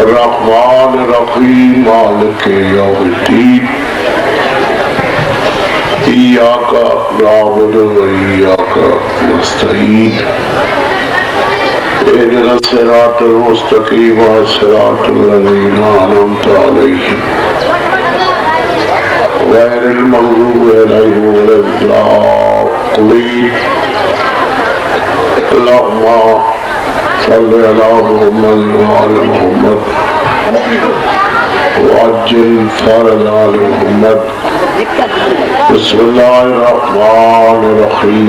रहमान रहीम मालिक यौमिद्दीन इय्याका नअबुदु व इय्याका नस्तईन इहदिना सिरातल मुस्तकीम सिरातल लज़ीना अनअमता अलैहिम गैरिल मग़ज़ूबि अलैहिम वलद्दाल्लीन अल्लाहुम्मा सल्लि अला मुहम्मद व आलि मुहम्मद वअज्जिल फ़रज आलि मुहम्मद बिस्मिल्लाहिर रहमानिर रहीम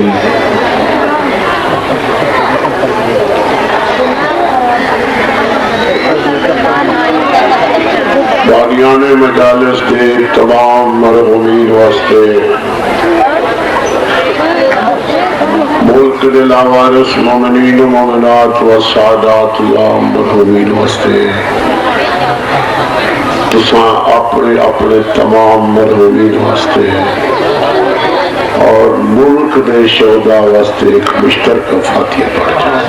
बानियाने मजालिस के तमाम मरहूमीन वास्ते मुल्क के लावारिस मोमिनीन मोमिनात व सादात मरहूमीन वास्ते तुसा अपने अपने तमाम मरहूमीन वास्ते और मुल्क के शोदा वास्ते एक मुश्तरका फातिहा पढ़ जाए।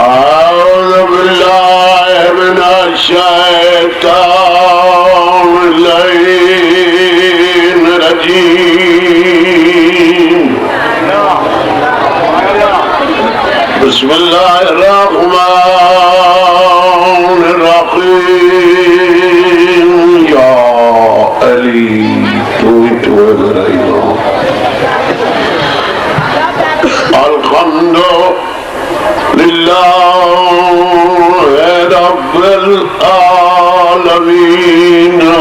अऊज़ु बिल्लाहि मिनश शैतानिर रजीम बिस्मिल्लाहिर रहमानिर रहीम या अली तू अल्हम्दुलिल्लाहि रब्बिल आलमीन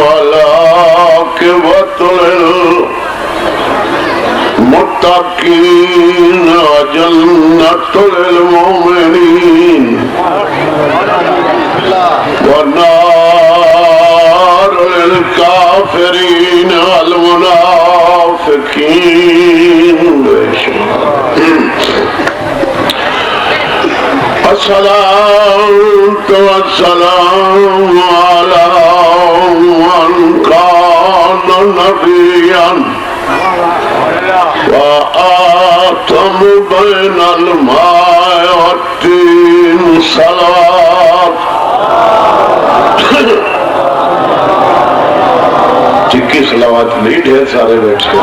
वल-आक़िबतुल मुत्तक़ीन व जन्नतुल मुमिनीन व नारुल काफ़िरीन वल मुनाफ़िक़ीन। अस्सलातु वस्सलामु अला मन काना नबिय्यन व आतमु बैनल मा'i वत्तीन सलावत। चिक्की सलावत नहीं, ढेर सारे बैठ के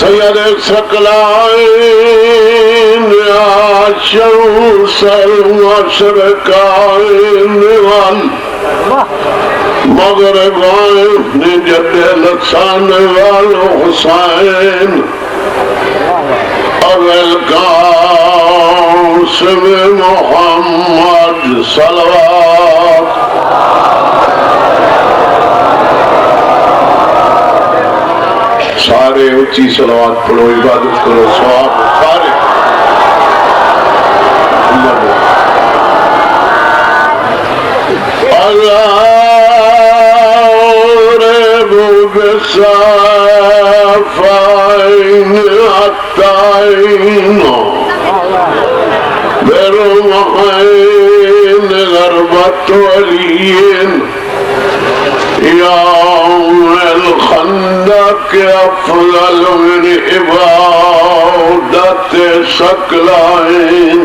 सैयद सकलाइन शमसल मशरकाइन वल मग़रिबाइन जद्दल हसन वल हुसैन अबुल क़ासिम मुहम्मद सल्लल्लाहु। सारे ऊंची सलावत पढ़ो, इबादत करो, सवाब सारे अल्लाह रे बुबसाफाइन अत्ताइन बेरुमहीन गरबत वलीन यौमुल खंदक अफ़ज़ल मिन इबादत सकलाइन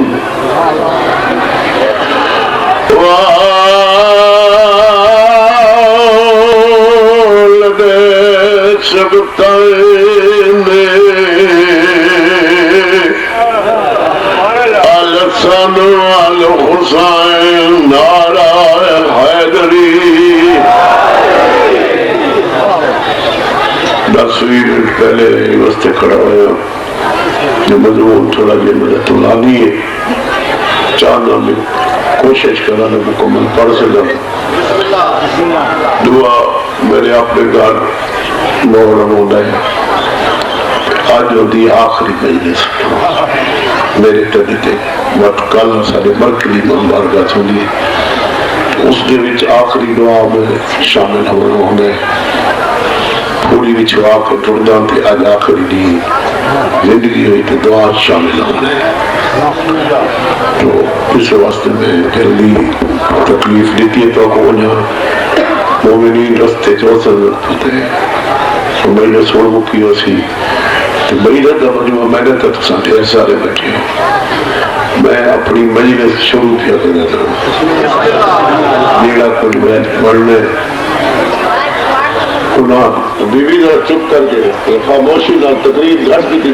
वालिदे सबतैन अल-हसन वल हुसैन नाराए हैदरी। 10 मिनट पहले वास्ते खड़ा हुआ जो मजमून थोड़ा जी मुझे तुलानी है चाहना में कोशिश करा मुकम्मल पढ़ सका। दुआ मेरे अपने घर मोहरम होता है, अज होती आखिरी मजलिस मेरे तरीके बट कल साढ़े मरकजी बारगाह चली उस आखिरी दुआ में शामिल होना होंगे पूरी विच आके टुरदा ते अज आखिरी दी जिंदगी हुई तो दुआ शामिल होना है। तो इस वास्ते में जल्दी तकलीफ दी तो को मोमिनीन रस्ते चौसर होते तो मेरे सोल मुकी हो सी तो बड़ी रद्दा मजमा मैंने तो ढेर सारे बैठे हो मैं अपनी मजलिस शुरू किया जेड़ा कुछ मैं पढ़ने बीवी जरा चुप करके खामोशी ना तकरीब घट की थी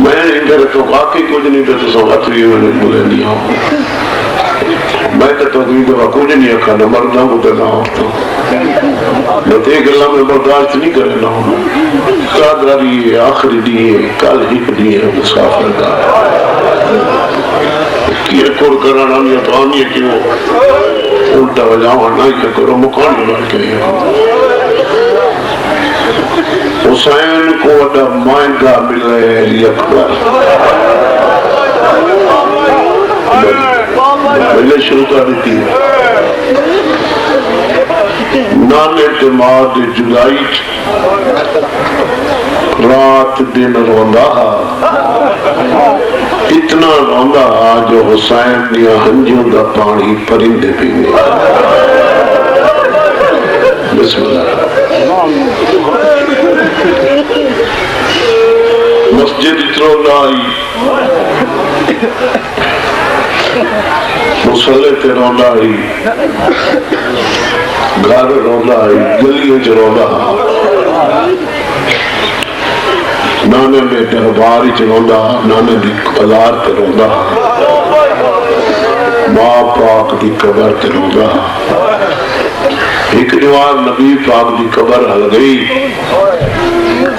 मैं इधर तो बाकी कुछ नहीं तो सौगात भी बोले नहीं हो मैं तो तकरीब कुछ नहीं आखा न मरना उधर ना हो तो गला में बर्दाश्त नहीं करना कादरी आखिरी दी है कल ही दी है मुसाफिर का कराना नहीं तो आनी क्यों उल्टा बजावा नहीं करो मकान बन के हुसैन को बड़ा महंगा मिले अकबर पहले शुरू कर दी नाने ते मां दी जुदाई रात दिन रोंदा इतना रोंदा जो हुसैन दिया हंजू दा पानी परिंदे पींदे। बिस्मिल्लाह। मस्जिद रोंदा आई मुसल्ले ते रोंदा आई घर रोंदा आई गलियों च रोंदा नाने में दरबार च रोंदा नाने की कलार ते रोंदा मां पाक की कबर ते रोंदा एक जवान नबी पाक की कबर हल गई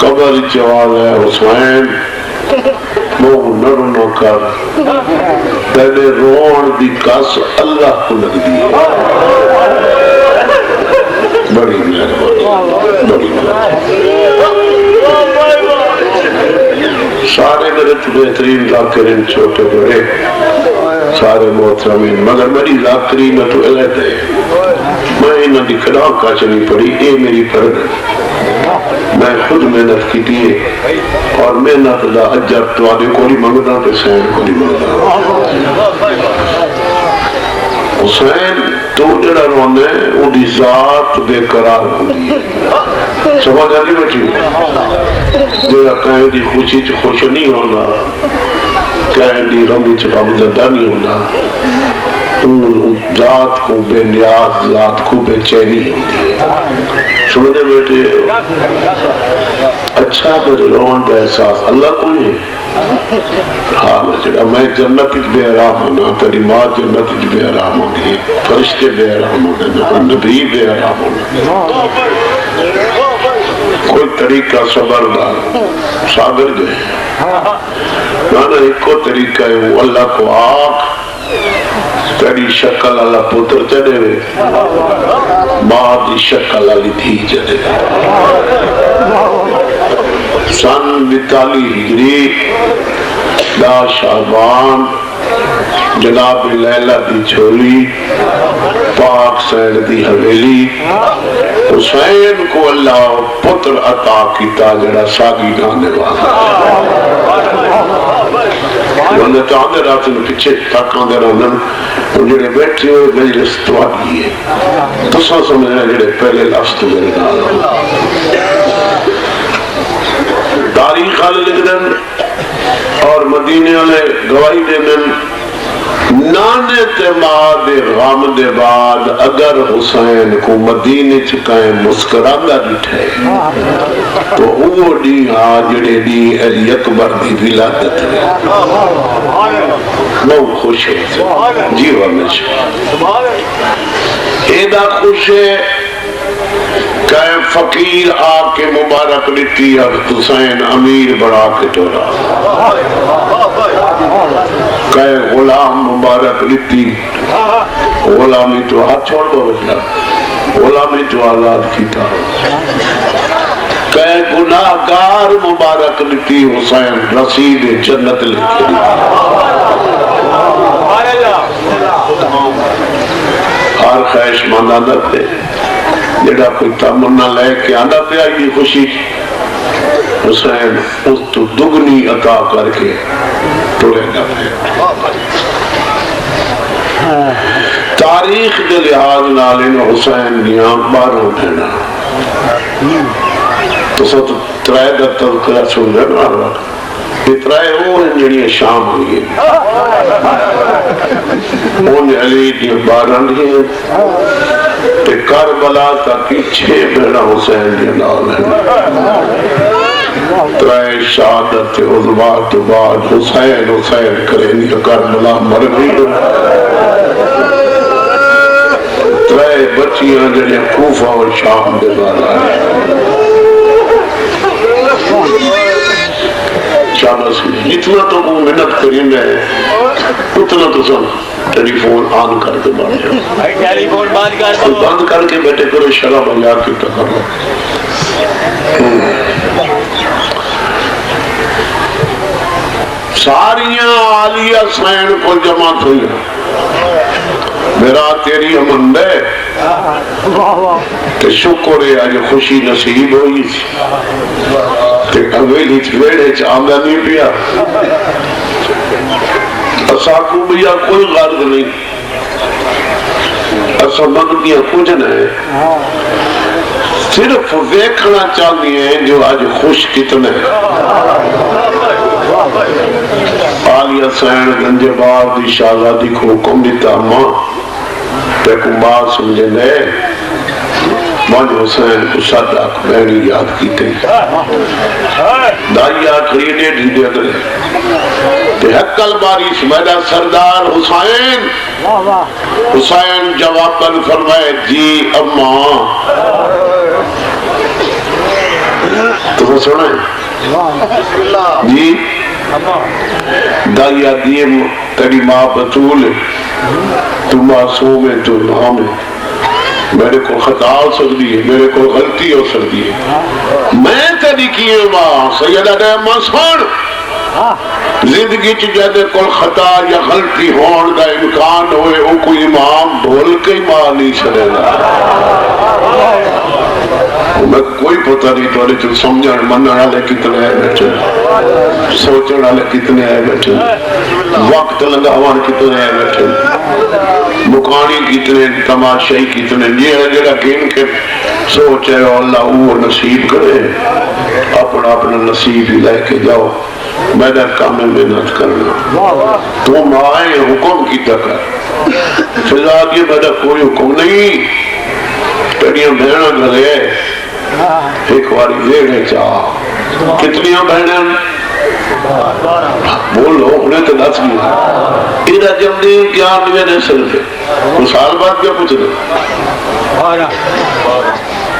कबर जवान है हुसैन मोह न कर तेरे रोन की कस अल्लाह को लगती है। बड़ी मेहरबानी सारे मेरे बेहतरीन जाकिरीन छोटे बड़े सारे मोहतरमीन मगर मेरी जाकिरी में तो अलग है मैं इन्हों की खिलाफ काच नहीं पड़ी ये मेरी फर्ज है मैं खुद मेहनत की थी और मेहनत का अजर तुहाडे कोई मंगदा ते सैन कोई मंगदा। हुसैन तो जड़ा रोंदा है उदी जात बेकरार होती है समझ आ गई बेटी जड़ा कहीं दी खुशी च खुश नहीं होना कहीं दी गम च गमज़दा नहीं होना जात को बेनियाज जात को बेचैनी होती है। सुनने बेटे अच्छा पर रोन का एहसास अल्लाह को है हाँ मैं जन्नत बेआराम होना तेरी माँ जन्नत बेआराम होगी फरिश्ते बेआराम होने नबी बेआराम होना कोई तरीका सबर का सागर गए ना एको तरीका है वो अल्लाह को आख तेरी शक्ल वाला पुत्र चढ़े मां की शक्ल वाली धी चढ़े सन 42 हिजरी दा शाबान जनाब लैला की छोली पाक सैन की हवेली हुसैन को अल्लाह पुत्र अता किया जड़ा सागी गाने वाला चाहते रात पिछे तक आते रहने जेडे बैठे हुए मजलिस तुहाडी है तुसा समझना जेडे पहले लफ्ज मेरे नाल तारीख वाले लिख देन और मदीने वाले गवाही देन नाने ते मां दे गम दे बाद अगर हुसैन को मदीने च कहीं मुस्कुरांदा दिखे तो वो डी जेडे डी अली अकबर दी विलादत है बहुत खुश है जी एदा खुश है कहीं फकीर आके मुबारक दी हुसैन अमीर बड़ा के तोरा कहीं गुलाम मुबारक दी गुलामी तो हाथ छोड़ दो बेटा, गुलामी तो आजाद किया। कै गुनाहगार मुबारक लिखी हुसैन रसीद जन्नत लिखी। हर ख्वाहिशमंद आंदा पे जेड़ा कोई तमन्ना लेके आंदा पे आई खुशी, हुसैन उस तो दुगनी अता करके टुरेगा। तारीख के लिहाज नाल हुसैन दियां 12 बहना तो सब त्रै दा तज़किरा सुन रहे ये त्रै वो हैं जिहड़ियां शाम हुई है। उन अली दी 12 दी ते करबला तक 6 बहना हुसैन दे नाल हैं। त्रै शहादत उज़मा तो बाद हुसैन हुसैन करेंदी करबला मर गई। त्रै बच्चियां जिहड़ियां कूफा और शाम दे नाल शाबाश। जितना तो वो मेहनत करेंगे उतना तो सब टेलीफोन ऑन करके बैठ जाओ, टेलीफोन बंद करके बैठे करो, शराब मजाक की कर लो। सारियां आलिया सैन को जमा हुई मेरा तेरी अमन दे ते शुक्र है आज खुशी नसीब हुई ते हवेली वेड़े च आंदा नहीं पिया। असाकू भैया कोई गर्द नहीं, असा मंगदिया कुछ नहीं, सिर्फ देखना चाहती है जो आज खुश कितने। आलिया सैन गंजेबाज की शहजादी को हुक्म दिता मां ते को बात समझे ने मन हुसैन को सादा बहनी याद की दाइया खड़ी डेढ़ी दे अगले ते हक्कल बारिश मेरा सरदार हुसैन। हुसैन जवाबन फरमाए जी अम्मा। तो सुना जी दाइया दिए तेरी माँ बतूल तू मासूम है, तू नाम है, मेरे को खता हो सकती है, मेरे को गलती हो सकती है, मैं तेरी की मां सैयदा दे मां सुन जिंदगी च जदे कोई खता या गलती होने का इम्कान होए वो कोई इमाम बोल के ही मां नहीं छड़ेगा। मैं कोई पता नहीं थोड़े तो समझण मन वाले कितने है बैठे, सोचने वाले कितने है बैठे, वक्त लगावन कितने है बैठे, मुकानी कितने, तमाशाई कितने, जेड़ा गिन के सोच है अल्लाह वो नसीब करे, अपना अपना नसीब ही लेके जाओ। मेरा काम है मेहनत करना, तो माए हुक्म किया कर फिजा के मेरा कोई हुक्म नहीं। तेरिया बहन गले एक बारी वेड़े चा कितनिया बहन बोलो उन्हें तो दस नहीं इधर जल्दी क्या मेरे सिर पे तो साल बाद क्या पूछ रहे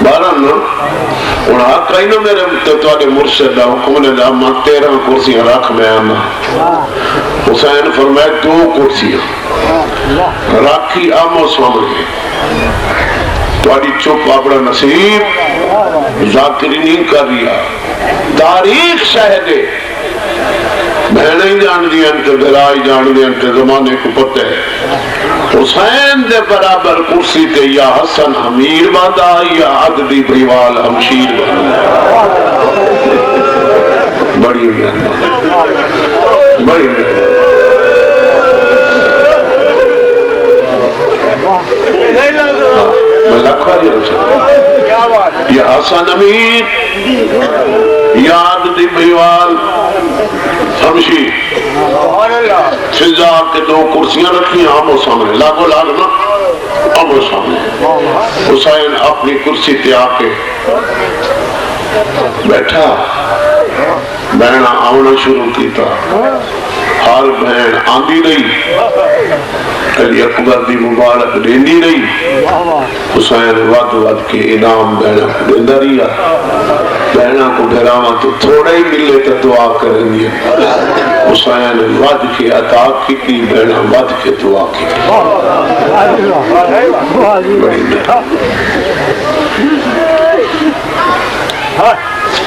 12 ना और हाथ कहीं ना मेरे तो मुर्शिद का हुक्म ने जा मैं 13 कुर्सियां रख मैं आना। हुसैन फरमाए 2 कुर्सियां राखी आमो सामने थोड़ी चुप अपना नसीब जाकिरी नहीं कर रहा। तारीख शायदे बहने ही जान दिया दराज जान दिया जमाने को पता है हुसैन दे बराबर कुर्सी ते या हसन अमीर बंदा या अददी परिवाल हमशीर बंदा। बड़ी बड़ी या हसन अमीर या अददी परिवाल हमशीर फिजा के 2 कुर्सियां रखी आमो सामने लागो लाग ना आमो सामने। हुसैन अपनी कुर्सी पे आके बैठा, बहना आना शुरू किया, हर बहन आंदी रही, अली अकबर की मुबारक देंदी रही। हुसैन वद वद के इनाम बहना को देंदा रहा, बहना को करावा तो थोड़ा ही मिले तो दुआ करेंगे। हुसैन वध के अता की बहना वध के दुआ की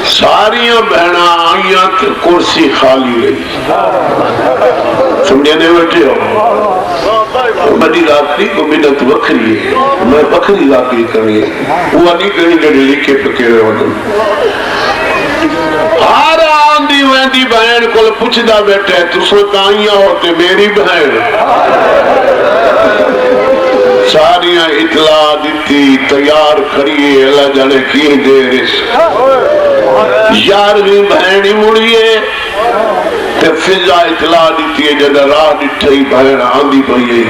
सारिया बहना आईया तो कुर्सी खाली रही। समझे नहीं बैठे हो? बड़ी रात्रि को मिन्नत वखरी है, मैं वखरी रात्रि करनी है। वो नहीं कहीं जड़ी लिखे पकेड़े वजन हर आंदी वैंदी बहन को पुछदा बैठे तुसो ताइया हो ते मेरी बहन सारिया इतला दी तैयार करिए अल्लाह जाने की देर 11वीं बहन ही मुड़िए ते फिजा इतला दी है जद राह डिठी बहन आंदी पई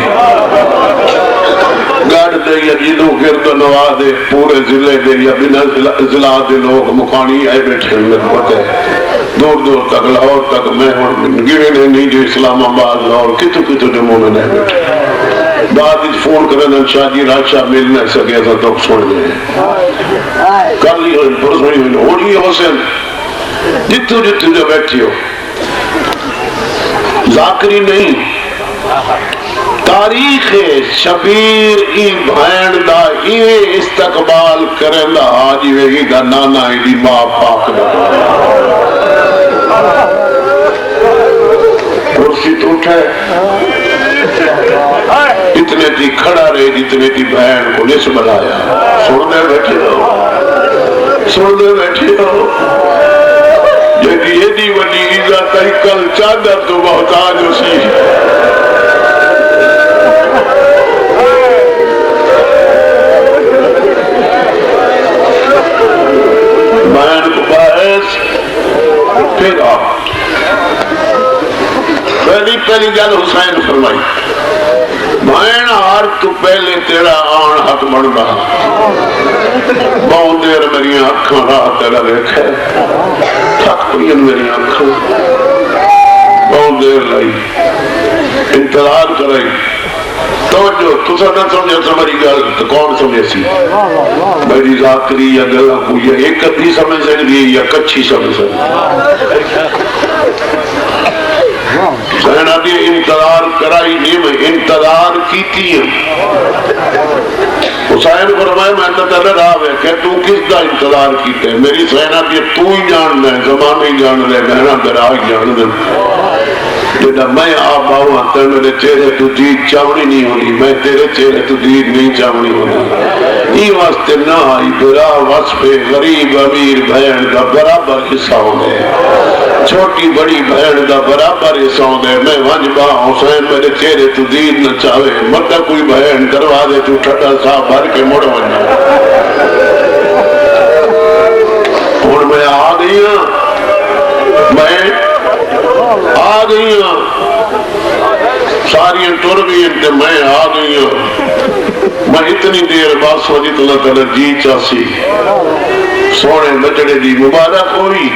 गढ़ दे या जिदों गिरद नवादे पूरे जिले दे या बिना जिला दे लोग मुखानी आए बैठे मेरे पता है दूर दूर तक लाहौर तक मैं गिरे ने नहीं जो इस्लामाबाद लाहौर कितु कितु जमुना ने बैठे बाद फोन करना शादी राशा मिल न सके तो सुन ले कल ही परसों ही होनी हुसैन जितु जितु जो बैठी हो जाकरी नहीं तारीख शबीर ई भैन दा इवे इस्तकबाल करंदा आज वेगी दा नाना दी मां पाक दा कुर्सी तो उठे इतने दी खड़ा रहे जितने दी बहन को लिस बनाया सुनने बैठे हो यदि एडी वडी इज्जत है कल चादर तो मोहताज उसी बहन को बहस फिर आप पहली गल हुसैन फरमाई बहन हार तू पहले तेरा आन हक बनता बहुत देर मेरी अखा राह तेरा वेखे थक पईन मेरी अखा बहुत देर लाई इंतजार कराई तो जो तुसा न समझे तुम्हारी गल तो कौन समझे सी मेरी जाकरी या गल कोई एक अद्धी समझ सकती या कच्ची समझ सकती इंतजार कराई नहीं मैं इंतजार की हुसैन फरमाए मैं तो तेरे राह वेखे तू किसका इंतजार कीते मेरी सेना दी तू ही जानना है जमाने ही जान ले मैं ना तेरा ही जान दे जेड़ा मैं आप बाबा तेरे मेरे चेहरे तू जी चावनी नहीं होनी मैं तेरे चेहरे तू जी नहीं चावनी होनी ई वास्ते ना आई बुरा वस्फे गरीब अमीर बहन का बराबर हिस्सा होने छोटी बड़ी बहन का बराबर हिस्सा होने मैं वंजबा हुसैन मेरे चेहरे तू दीद न चाहे मत कोई बहन दरवाजे तू ठंडा सा भर के मुड़ वना और मैं आ गई मैं आ गई सारी टुर गई मैं आ गई मैं इतनी देर बाद सोची तुला तेरा जी चासी सोने बचड़े दी मुबारक हुई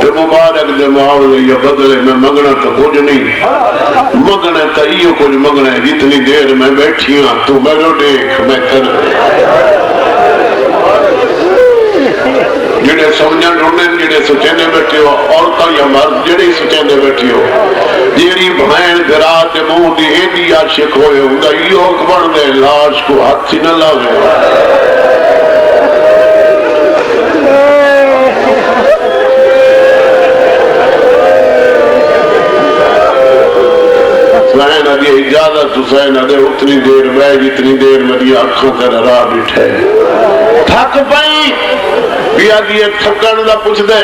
ते मुबारक दे मामले या बदले में मंगना तो कुछ नहीं मंगना तो इो कुछ मंगना है जितनी देर मैं बैठी हाँ तू मेरे देख मैं तेरे जेडे समझ ढूंढे जेडे सुचेंदे बैठे हो औरतां या मर्द जेडे सुचेंदे बैठे हो जेरी बहन घरा ते मुंह दी एडी आशिक होए हुंदा इहो बन दे लाश को हाथ से न लावे हुसैन अगे इजाजत हुसैन अगे उतनी देर मैं जितनी देर मेरी आंखों तेरा राह बिठे थक पई बिया दिए थकन का पुछदे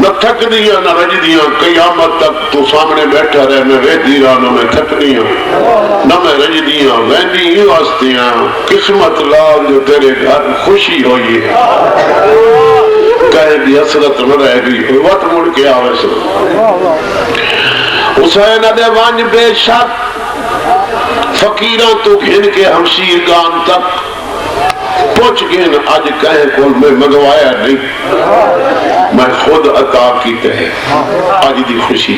न थक दिया न रज दिया कयामत तक तू सामने बैठा रहे मैं वेदी रहा न मैं थक दिया न मैं रज दिया वैदी ही वास्ते किस्मत लाल जो तेरे घर खुशी हुई है कहे दी हसरत न रह गई वत मुड़ के आवे सो हुसैन अदे वंज बेशक फकीरों तो घिन के हमशीर गान तक पूछ गए अज कहे को मैं मंगवाया नहीं मैं खुद अता की आज की खुशी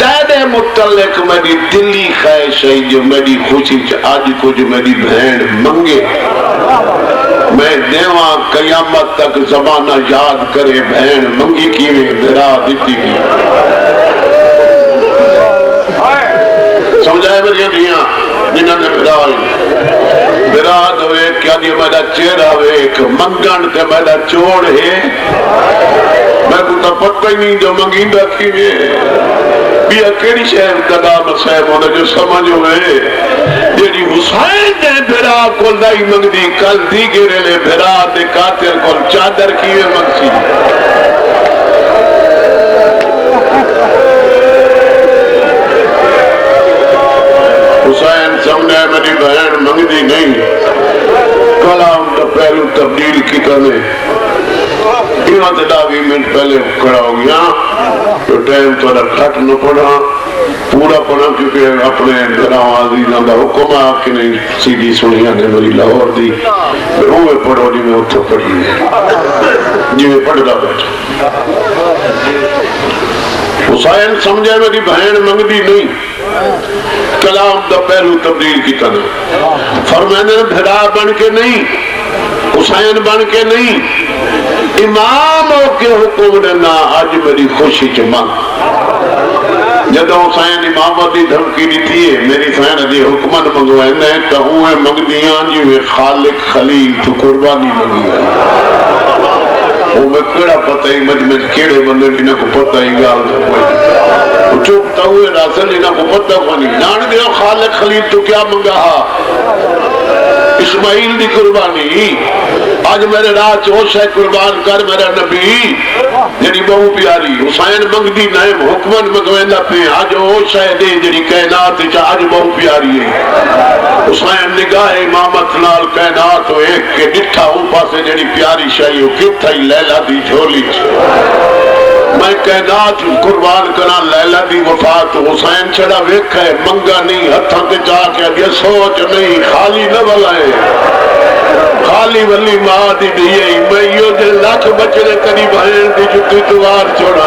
तेरे मुतल्लिक मेरी दिली ख्वाहिश है जो मेरी खुशी आज कुछ मेरी बहन मंगे मैं देवा कयामत तक जमाना याद करे बहन मंगी कीवे बिरा दिती की समझाए मेरी धिया जिन्होंने बिरा दे क्या जी मेरा चेहरा वेख मंगन ते मेरा चोड़ है मैं तो पता ही नहीं जो मंगीदा कीवे केड़ी शहर दगा मसैब होना जो समझ हुए जेडी हुसैन ने बिरा को लाई मंगदी कल दी गिरे बिरा दे कातिल को चादर कीवे मंगसी हुसैन समझे मेरी बहन मंगदी नहीं कलाम का पहलू तब्दील की करने 20 मिनट पहले खड़ा हो गया तो टाइम थोड़ा घट न पड़ा पूरा पढ़ा क्योंकि अपने का हुक्म आ कि नहीं सीधी सुनिया ने मेरी लाहौर दी वो पढ़ो जी मैं उतो पढ़ी जिम्मे पढ़ता बैठा हुसैन समझे मेरी बहन मंगदी नहीं कलाम का पहलू तब्दील किया फरमाने भिड़ा बन के नहीं हुसैन बन के नहीं इमाम के हुक्म देना अज मेरी खुशी च मंग जदों हुसैन इमामत की धमकी दी थी मेरी फैन दी हुक्मन मंगवाने तो उहे मंगदियां जिवें खालिक खलील तो कुर्बानी मंगी है वो मैं केड़ा पता ही मजमे केड़े बंदे जिन्हें को पता ही गाल चुप तो हुए रासल इन्हें को पता को नहीं जान दियो खालिक खलील तो क्या मंगा इस्माइल की कुर्बानी आज मेरे रात होश है कुर्बान कर मेरा नबी जी बहु प्यारी हुसैन मंगदी नए हुक्मन मंगवेंदा पे आज होश है दे जी कायनात आज बहु प्यारी है हुसैन निगाह इमामत नाल कायनात एक के डिठा ऊ पासे जी प्यारी शाही किथे लैला दी झोली मैं कायनात कुर्बान करा लैला दी वफात हुसैन छड़ा वेख है मंगा नहीं हथा ते जाके अगे सोच नहीं खाली न बलाए खाली वली मां दी दिए मैं यो जे लाख बचड़े करी बहन दी जुती तुवार छोड़ा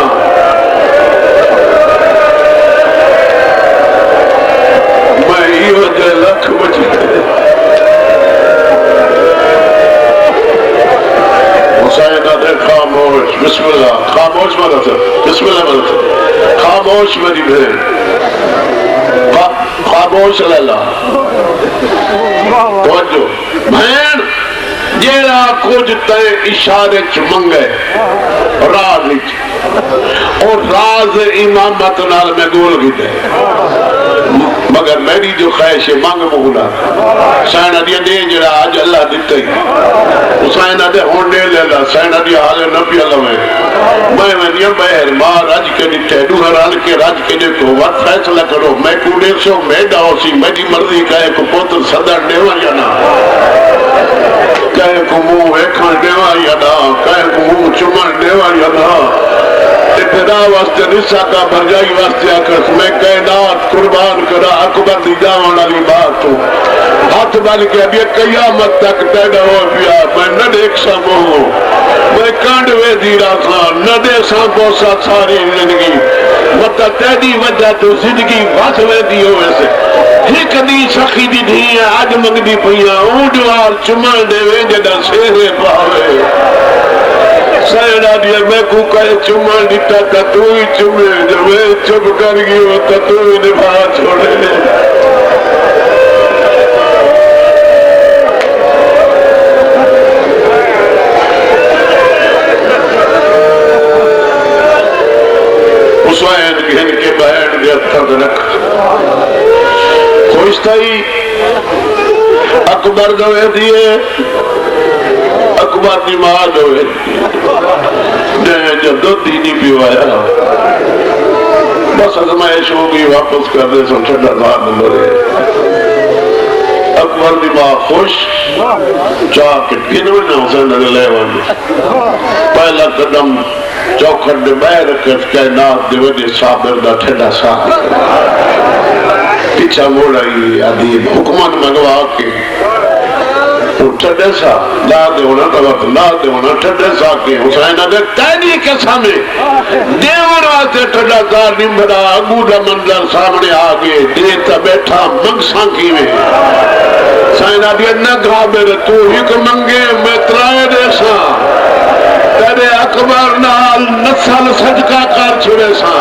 मैं यो जे लाख बचड़े हुसैन आदे खामोश बिस्मिल्लाह खामोश मत बिस्मिल्लाह मत खामोश मेरी बहन खामोश लैला तो बहन जेड़ा कुछ तय इशारे च मंगे राज और राज इमामत नाल मैं गोल गिते मगर मेरी जो ख्वाहिश है मांग मुगला सैना दिया दे जरा आज अल्लाह दिते हुसैन दे हुन दे लेला सैना दिया हाले न पिया लवे मैं वनिया बहर मां राज के दिते दूहर आल के राज के देखो वत फैसला करो मैं कूड़े सो मैं दाओसी मेरी मर्जी कहे को पुत्र सदा देवा या ना कहे को मुंह वेखण देवा या ना कहे को मुंह चुमन देवा या ना इब्तिदा वास्ते निसा का भरजाई वास्ते आकर मैं कायनात कुर्बान करा अकबर दी जावन वाली बात तो हाथ बन के अभी कयामत तक पैदा हो पिया मैं न देख सकूं मैं कांडवे दी रासा न दे सकूं सारी जिंदगी मत तेरी वजह तो जिंदगी वस वेंदी हो वैसे एक दी सखी दी धी आज मंगदी पईया ऊंडवार चुमन देवे जदा सेरे पावे सैना दिया मैं को कहे चुमन दिता था तू ही चुमे जब मैं चुप कर गई हो तो तू ही निभा छोड़े हुसैन घिन के बैठ गया तब रख खुश थी अकबर दवे दिए अकबर की मां दवे जब दूध ही नहीं पीवाया बस अजमाइश हो गई वापस कर दे सो ठंडा बाहर नंबर अकबर की मां खुश चाह के हुसैन ले पहला कदम चौखट दे बह रख कायनात दे वडे साबिर दा ठंडा साह पीछा मोड़ आई आदि हुकमत मंगवा के ठंडे सा ला देना तवक ला देना ठंडे सा के हुसैन अगर तैनी के सामने देवन वास्ते ठंडा सा निम्बड़ा अगू दा मंजर सामने आ गए देता बैठा मंगसा कीवे सैना दिया न घा मेरे तू ही को मंगे मैं सा तेरे अकबर नाल नस्ल सदका कर छुड़े सा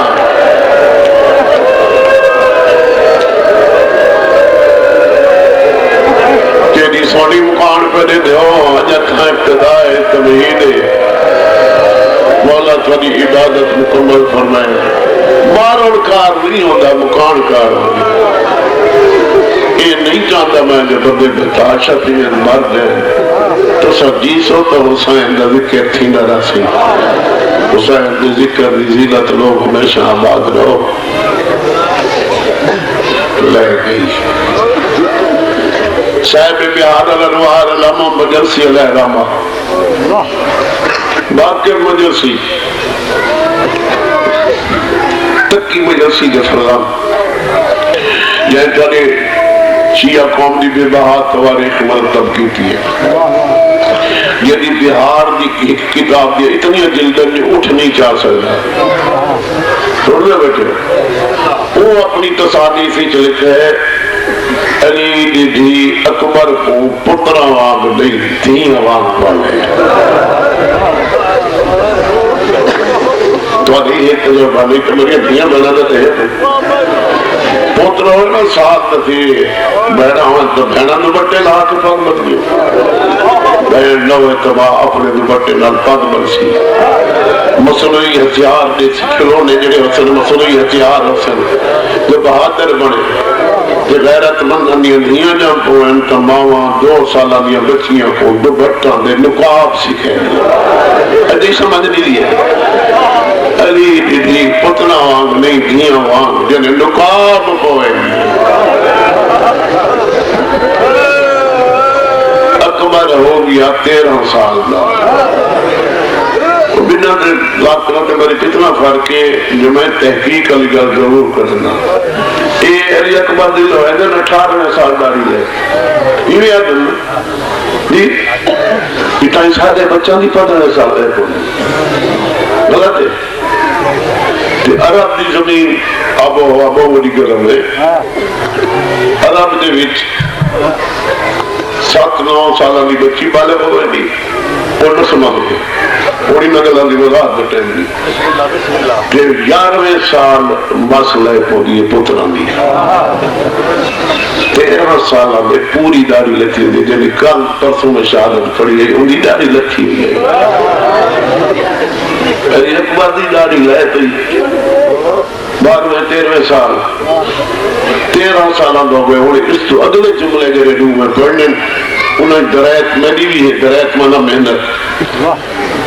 तेरी सोनी मुकान पे दे दो अजथा इब्तिदाए तमहीद मौला थोड़ी इबादत मुकम्मल फरमाए मारण कार नहीं होता मुकान कार ये नहीं चाहता मैं जो बंदे बेताशा थी मर गए तो सब जीसो तो हुसैन का जिक्र थी ना रसी हुसैन के जिक्र की जिलत लोग हमेशा आबाद रहो ले गई साहिब बिहार अलवार अलामा मजलसी अलहरामा बाकर मजलसी तक्की मजलसी के फरमान जैसे शिया कौम की बेबहात तवारीख मरतब की थी यदि बिहार की किताब की इतनी जिल्दन में उठ नहीं जा सकता सुन लो बेटे वो अपनी तसानीफ लिखे है अली दीदी अकबर को पुत्र वाग नहीं थी वाग पाले तो एक तजुर्बा नहीं तो मेरी धिया बहना देते पुत्र हो साथ थी बहना हो तो बहना दुपट्टे ला के पग मत बहन न हो तो अपने दुपट्टे नाल पग बरसी मसनूई हथियार के खिलौने जेडे हसन मसनूई हथियार हसन जो बहादुर बने गैरतमंद धियां जम पोन तो मावा 2 साल बच्चियां को दुपट्टा दे नुकाब सीखे अभी समझ नहीं है अली दीदी पुतना वांग नहीं धियां वांग जिन्हें नुकाब पोए अकबर हो गया 13 साल का बिना मेरे कितना फर्क है जो मैं तहकीक वाली गल जरूर करना अली अकबर दिल है 18 साल दारी है जी साढ़े बच्चों की 15 साल है गलत है अरब की जमीन आबो हवा बहुत बड़ी गर्म है अरब के 7-9 साल की बच्ची पाले होगी और समझ थोड़ी नकल की वजाहत बटेंगी 11वें साल बस ले पौधी पुत्रा की 13 साल में पूरी दाढ़ी लथी हुई जी कल परसों में शहादत पड़ी है उनकी दाढ़ी लथी हुई है अकबर की दाढ़ी लै पी 12वें 13वें साल 13 साल हो गए हूँ इस तो अगले जुमले के रेडू में पढ़ने उन्हें दरैत मेरी भी है दरैत माना मेहनत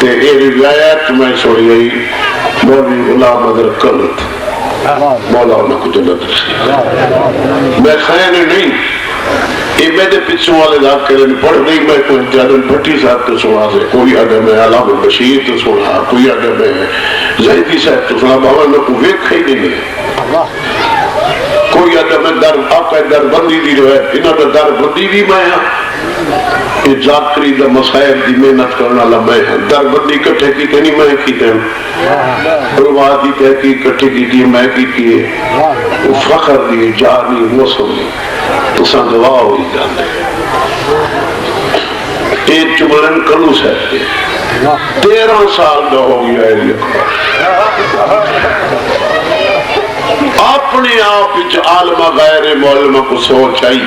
ते ये रिवायत में सुनी गई मौलवी गुलाम अदर कलत मौला उन्हें कुछ जन्नत मैं खैर नहीं ये मेरे पिछों वाले दाग के लिए पढ़ नहीं मैं कोई जादन भट्टी साहब तो सुना से कोई अगर मैं अलामा बशीर तो सुना कोई अगर मैं जैदी साहब तो सुना बाबा मैं को वेख ही नहीं कोई अगर मैं दर आपका दरबंदी दी जो है इन्होंने दरबंदी भी मैं ये जाकरी दा मसाइब दी मेहनत करने वाला मैं दरबंदी इकट्ठे की नहीं मैं की रुवात की तहकीक इकट्ठे की मैं की वो फखर दी जानी वो सुनी तो गवाह हो ही जाते एक चुमरन कलू से 13 साल का हो गया अपने आप आलमा गैर मौलमा को सोच आई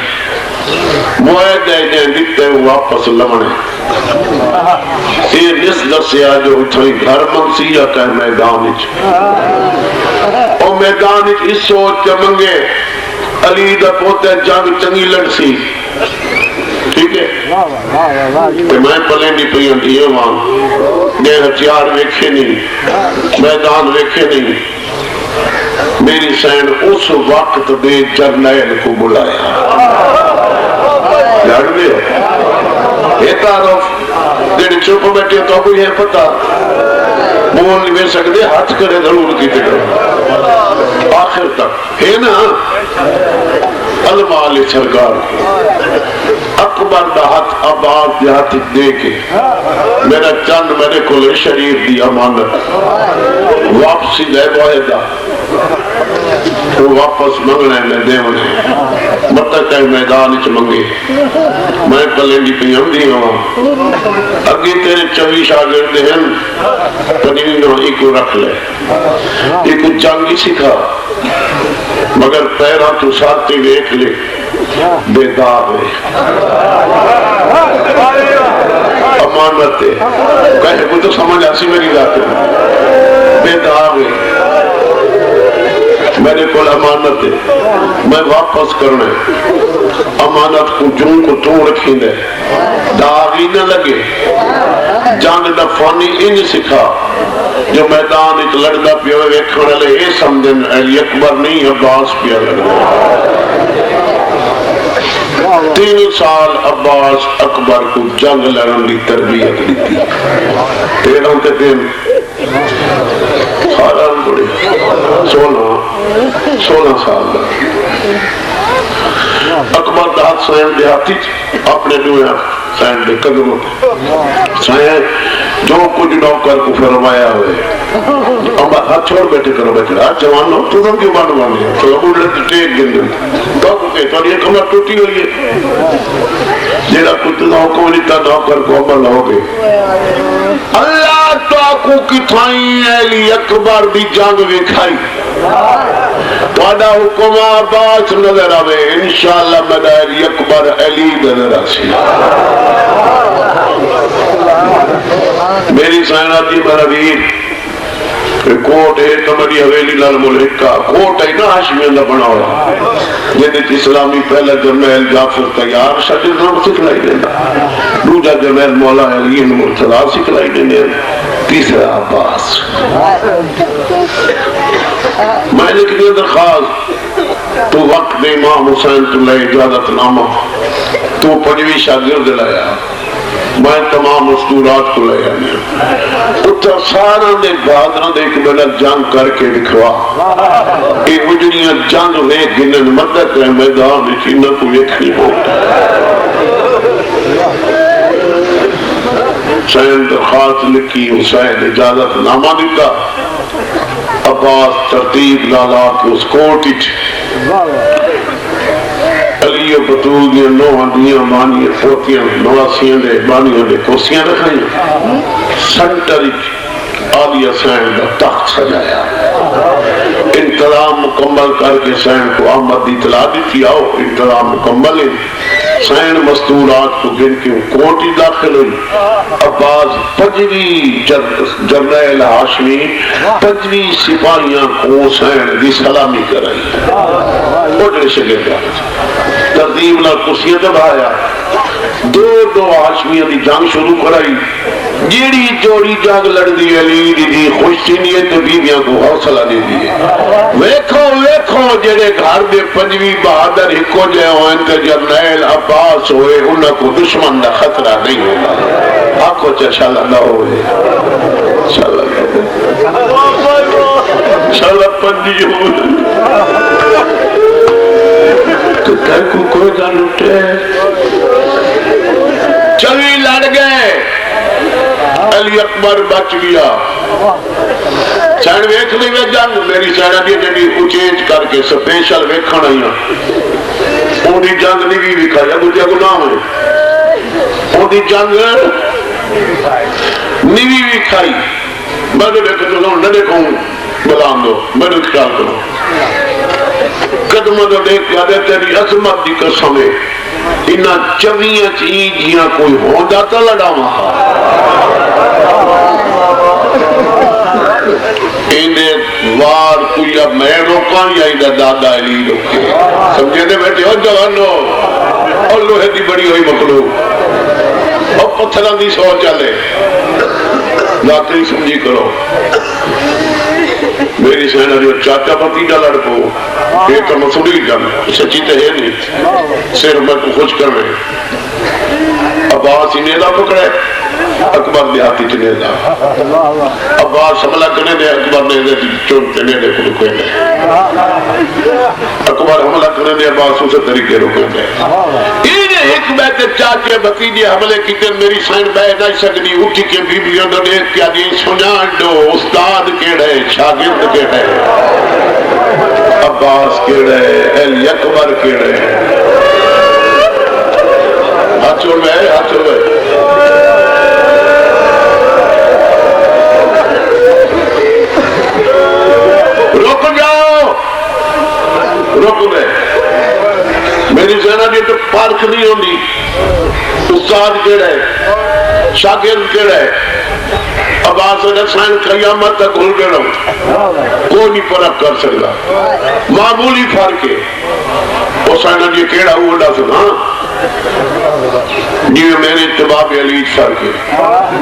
मुआदे दिते वापस लवणे ये निस दसिया जो उठई घर मंसी या कह मैदान और मैदान इस सोच के मंगे अली दा पोते जंग चंगी लड़सी ठीक है तो मैं पलेंदी पी ये ने हथियार वेखे नहीं मैदान वेखे नहीं मेरी सैन उस वक्त दे जरनैल को बुलाया जेडी चुप बैठे तो कोई है पता बोल नहीं सकते हाथ करे जरूर की आखिर तक है ना अलमाल सरकार अकबर का हाथ आबाद हाथ दे के मेरा चंद मेरे को शरीफ की अमानत वापसी ले वायदा वो वापस मंगना है देवने मतलब कहीं मैदान च मंगे मैं कले की पी आँदी अगे तेरे 24 शागिर्द हैं 25 एक रख ले एक जंग ही सिखा मगर पैरा तू साथी देख ले बेदाग है अमानत है कहे को तो समझ आसी मेरी बात बेदाग है मेरे को अमानत है मैं वापस करना अमानत को जूं को तू रखी दे दाग ही न लगे जंग दा फानी इंज सिखा जो मैदान लड़ता पिया वेखण वाले ये समझन अली अकबर नहीं अब्बास पिया लड़ता 3 साल अब्बास अकबर को जंग लड़न की तरबियत दी 13 के दिन 16 साल अकबर का हाथ स्वयं देहाती अपने सैन के कदमों स्वयं जो कुछ नौकर को फरमाया हुए हाथ छोड़ बैठे करो बैठे आज जवान तू तो क्यों बन बने टेक गिन तो ये कमर टूटी हुई है जेड़ा कुछ हुक्म दिता नौकर को अमल हो गए अल्लाह तो किथाई अली अकबर की जंग विखाई थोड़ा हुक्म अब्बास नजर आवे इंशाअल्लाह मेरा अली अकबर अली नजर आसी मेरी सायनाती मेरा वीर कोट है तुम्हारी हवेली लाल मुल्क का कोट है ना हाशमियों का बना हुआ जिन्हें इस्लामी पहला जरनैल जाफर तैयार शागिर्द सिखलाई देना दूसरा जरनैल मौला अली मुर्तजा सिखलाई देने तीसरा अब्बास मैंने की दरखास्त तू वक्त दे इमाम हुसैन तू ले इजाजतनामा तू 5वीं शागिर्द लाया मैं तमाम मस्तूरात को ले आया उत्तर सारा ने बहादुर दे एक बेला जंग करके दिखवा ये उजड़ियां जंग वेख गिनन मदद है मैदान इन्ना को वेखनी हो हुसैन दरखास्त लिखी हुसैन इजाजतनामा दिता अब्बास तरतीब लाला के उस कोट अली बतूल दियां नौहां दियां बानियां पोतियां नवासियां दे बानियां दे कुर्सियां रखाइयां सेंटर आलिया सैन का तख्त सजाया इंतजाम मुकम्मल करके सैन को आमद की इतला दी आओ इंतजाम मुकम्मल है सैन मस्तूरात को गिन के कोट दाखिल हुई अब्बास 5वीं जरनैल हाशमी 5वीं सिपाहियां को सैन की सलामी कराई तरतीब ना कुर्सियां दबाया 2 हाशमियों की जंग शुरू कराई जेड़ी जोड़ी जंग लड़ती अली दी खुश नहीं है तो बीवियां को हौसला देती है वेखो वेखो जेड़े घर दे 5वीं बहादुर इको जे होन ते जरनैल अब्बास होए उन्हां को दुश्मन का खतरा नहीं होगा आखो चशाला ना होए शाला पंजी हो तो घर को कोई गल उठे 24 लड़ गए अली अकबर बच गया सैन वेख ली वे जंग मेरी सैना की जी उचेच करके स्पेशल वेखण आई ओदी जंग नहीं भी विखाया दूजा गुनाह है ओदी जंग नहीं भी विखाई मैं देखो तो न देखो बुला दो मेरे ख्याल करो कदम तो देख के तेरी अजमत की कसम है इन्ना 24 चीजियां कोई होता तो लड़ावा वार कोई अब मैं रोका या इधर दादा अली रोके समझे ने बैठे हो जवानो और लोहे की बड़ी हुई मखलूक और पत्थर की सौ चले जाते समझी करो मेरी सेना जो चाचा भतीजा लड़ पो ये तो मसूरी गल सच्ची तो है नहीं सिर्फ मैं को खुश कर रहे अब्बास इनेदा पकड़े अकबर दे हाथी च नेदा अब्बास हमला करने दे अकबर ने दे चोट ने दे को कोई नहीं अकबर हमला करने दे अब्बास उस तरीके रोके दे ये एक बैठे चाचे भतीजे हमले किते मेरी साइन बह नहीं सकती उठ के बीबियों ने देख के आदि सुनान दो उस्ताद केड़े शागिर्द केड़े अब्बास केड़े अली अकबर केड़े हाथों में रुक जाओ रुक गए मेरी सेना की तो पार्क नहीं होती उस्ताद केड़ा है शागिर्द केड़ा है अब्बास साइन कयामत तक भूल गए कोई नहीं फर्क कर सकता मामूली फर्क है वो साइना जी केड़ा वो दस ना जिम्मे मेरे तबाब अली फर्क है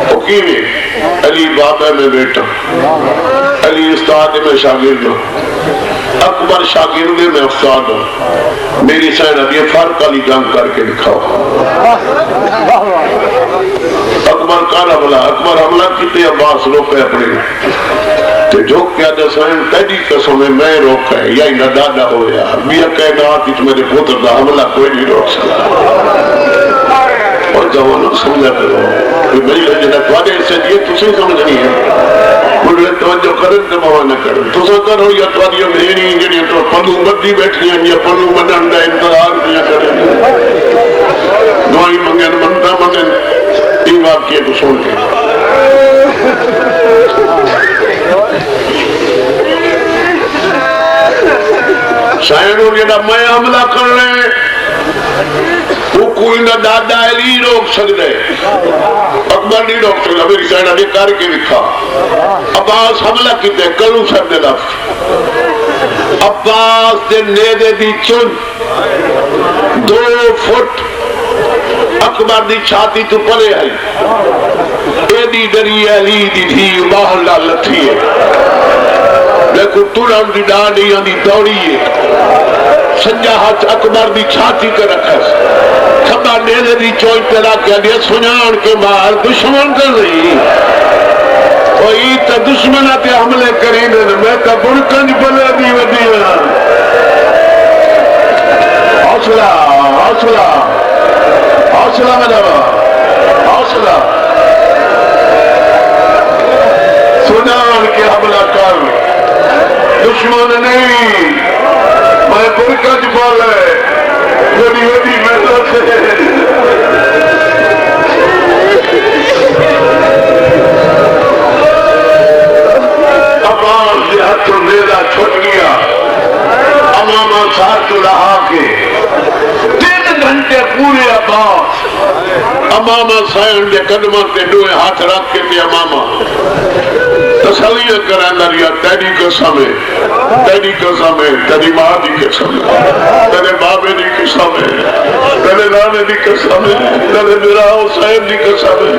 वो किवें अली बाबा में बेटा अली उस्ताद में शागिर्द हूं अकबर शागिर्द में उस्ताद हूं मेरी सेना ये फर्क वाली जंग करके दिखाओ अकबर काला बोला अकबर हमला किते अब्बास रोके अपने जो क्या दसाइन तेरी कसम मैं रोका है या ना दादा होया मियां कायनात विच मेरे पुत्र का हमला कोई नहीं रोक सकता और जवानों समझा करो मेरी लजना तुम्हारे से ये तुझे समझनी है मुझे तवज्जो करन ते बाबा न कर तुसा करो या तुम्हारी मेरी जड़ी तो पल्लू बद्दी बैठी है या पल्लू बनन दा इंतजार किया करे दुआई मंगन मनता मनन ई वाक्य को सुन के शायद जेड़ा मैं हमला कर रहे वो कोई ना दादा अली रोक सकते अकबर नहीं रोक सकता मेरी साइड ने करके दिखा अब्बास हमला किते कलू सब दे लफ्ज अब्बास दे नेदे दी चुन 2 फुट अकबर दी छाती तो परे है एदी डरी अली दी थी बाहर ला लथी है देखो तुरंत दी डांडी आंदी दौड़ी है सज्जा हाथ अकबर दी छाती के रखस खबा नेदे दी चोई पे रख के सुनान के मार दुश्मन कर रही कोई तो दुश्मन आते हमले करी ने मैं तो बुड़कंज बले दी वदिया हौसला हौसला हौसला मेरा हौसला सुनान के हमला कर दुश्मन नहीं मैं बुड़कंज बोले बड़ी बड़ी मेहनत है अब्बास के हाथों मेरा छुट गया अमामा साथ रहा के 3 घंटे पूरे अब्बास अमामा साइन के कदमों पे 2 हाथ रख के ते अमामा तसलिया करांदा रिया तेरी कसम है तेरी मां दी कसम है तेरे बाबे दी कसम है तेरे नाने दी कसम है तेरे मेरा हुसैन दी कसम है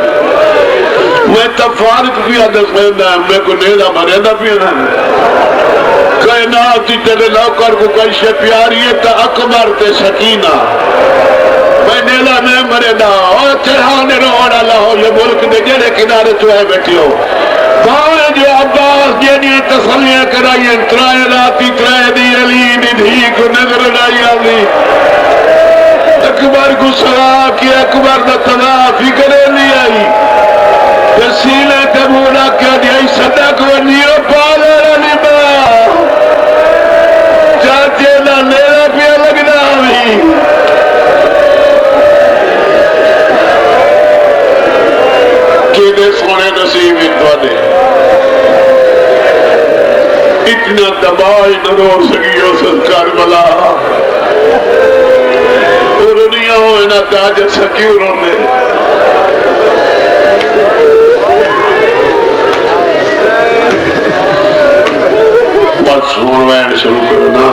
मैं तो फारिग भी आदस मैं को नेदा मरेंदा भी ना कायनात तेरे नौकर को कैसे प्यारी है तो अकबर ते सकीना मैं नेला में मरेंदा और चढ़ाने रोड़ा लाओ ये मुल्क दे जेड़े किनारे तो है बैठी हो जो अब्बास जेडिया तसलियां कराई त्राए राती त्राए दी अली दी को नजर नहीं आती अकबर को सला कि अकबर का तनाफ ही करे नहीं आई सीने ते मुड़ा क्या दिया सदक वनियो पाले रनी बा चाचे ना नेरा पिया लगना भी केदे सोने नसीब इंतवाने इतना दबाई न रो सकी हो संस्कार बला दुनिया हो ना ताज सकी रोने बस वैन शुरू करो ना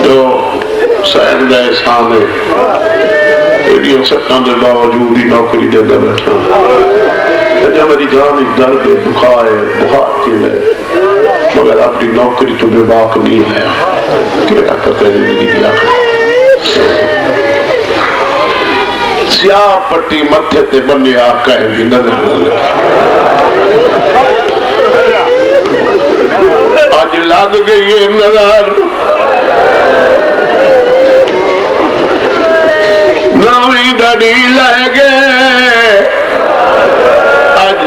तो शायद सामने एडियो सत्ता के बावजूद ही नौकरी देता बैठा जब मेरी जान दर्द बुखार है मगर अपनी नौकरी तो बेबाक नहीं है क्या करते जिंदगी की स्याह पट्टी मथे ते बने आका है नजर आज लग गई है नजर बावी डड़ी लै गए अज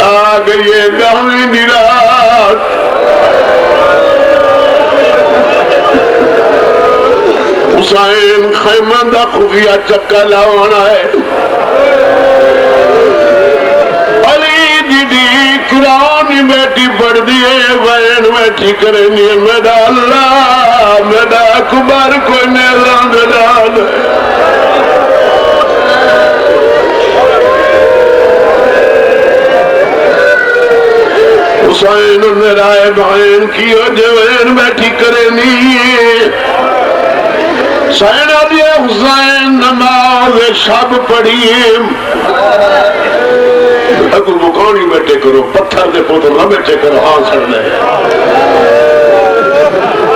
आ गई है गावी दी रात हुसैन खैमा दा खुफिया चक्का लाना है कुरान बेटी पढ़ती है बहन बैठी करेंगी मेरा अल्लाह मेरा अकबर कोई मेरा दलाल हुसैन मेरा बहन की जवैन बैठी करेंगी सैना दिया हुसैन नमाज शब पढ़िए अगर मुकानी बैठे करो पत्थर के पुत्र न बैठे करो हाँ सड़ ले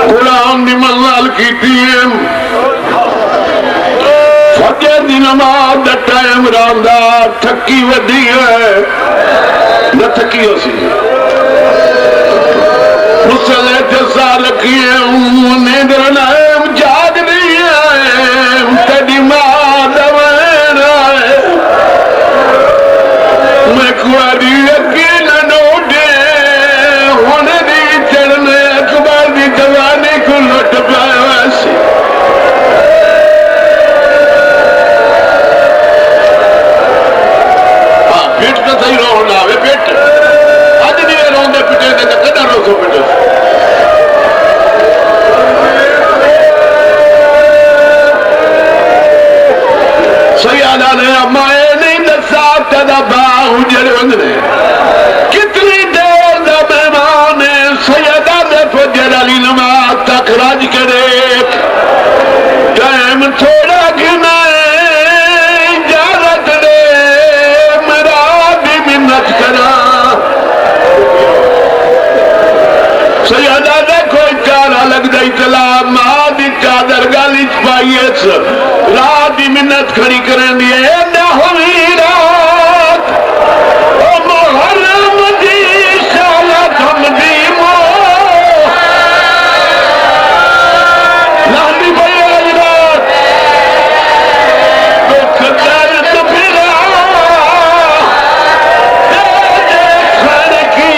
कुरान की मंजल की फजर की नमाज का टाइम रहा थकी वधी है न थकी हो सी मुसले जसा लगी नींदर जाग रही है तेरी मां दवेन मैं कुआरी अकील नोडे होने दी चढ़ने अकबर की जवानी को लुट पाया पेट तो सही रोन आवे पेट अज नहीं रोंदे पिटे तो कदा रोसो पिटे सही आला ने अम्माए नहीं दसा तेरा बाहु जड़े वंदने कितनी देर दा मेहमान सैयदा दे फजर अली नमाज तक राज करे टाइम थोड़ा घिना इजाजत दे मेरा भी मिन्नत करा सैयदा दे कोई चारा लग जाई चला मां दी चादर गाली पाइए रात की मिन्नत खड़ी करें दी ना होवी रात ओ मुहर्रम दी शाला थमदी मो लांदी पई रात दुख दर्द फिरा खड़ की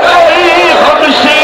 कोई हमशी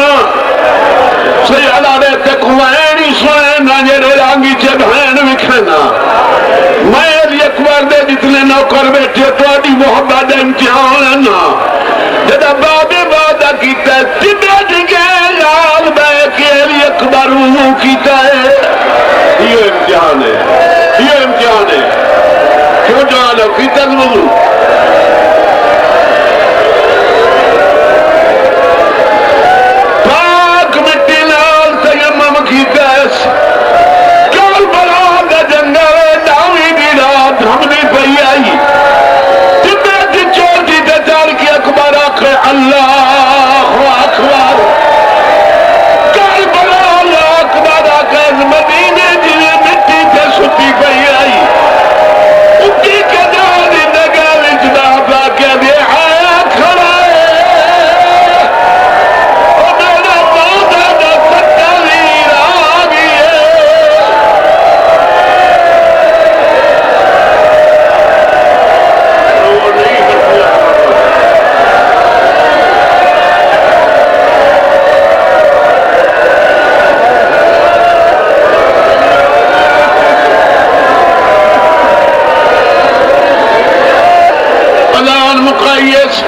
सुना सयादा दे तक वैन ही सुने ना जेरे रांगी च बहन विखना मैं अकबर दे जितने नौकर बैठे थोड़ी मोहब्बत का इम्तिहान है ना जदा बाबे वादा किया तिब्बत के लाल बह के अकबर किया है ये इम्तिहान है ये इम्तिहान है क्यों जानो कितना वजू पाक मिट्टी लाल तयम्मुम किया कल बला का जंगल दावी की रात हमने पई आई तिब्बत चोटी ते चल के अकबर आखे अल्लाह अकबर कल बला अकबर आखे मदीने जी मिट्टी ते सुती पई आई उठी के जान नगा विच बाबा के दे आया खड़ा है ओ मेरा मौला दा सच्चा वीर आ गया वो नहीं अलान मुकायस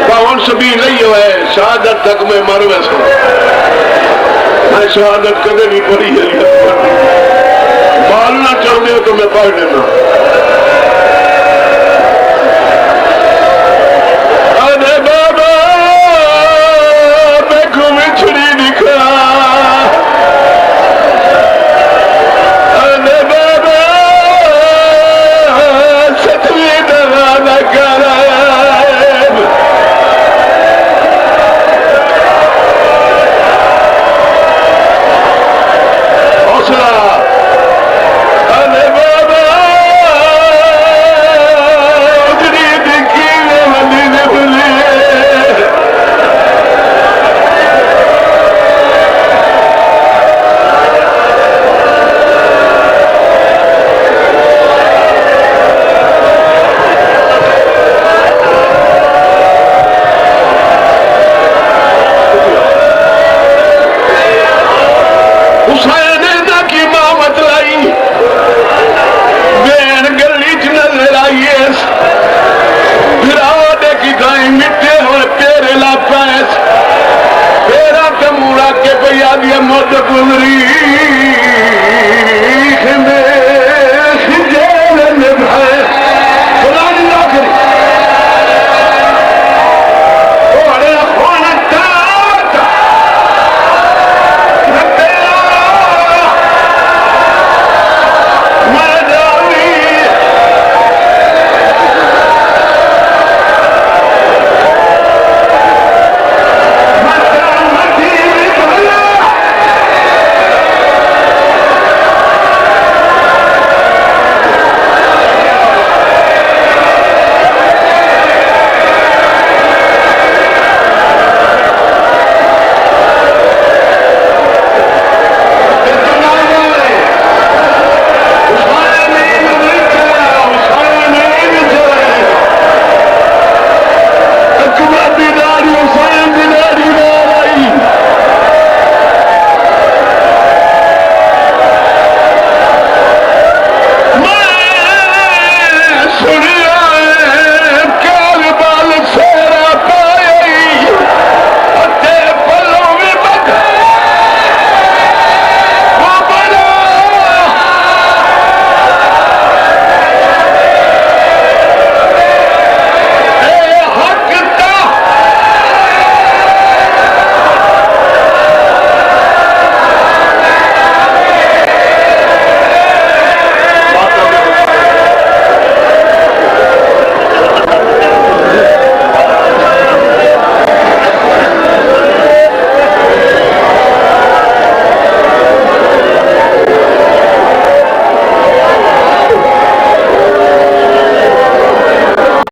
पावन सभी नहीं हुआ है शहादत तक मैं मर वैसा मैं शहादत कदे भी पढ़ी है मारना चाहते हो तो मैं पढ़ लेना अरे बाबा मैं को मिछड़ी दिखा अरे बाबा सतवी दवा न कर हौसला अरे बाबा उजड़ी दिखी वली ने भूली हुसैन ना की मामत लाई बैन गली च नजर आई फिरावटे की गाय मिट्टे हुए पेरे ला पैस पेरा ते मुड़ा के पैया दिया मुद गुजरी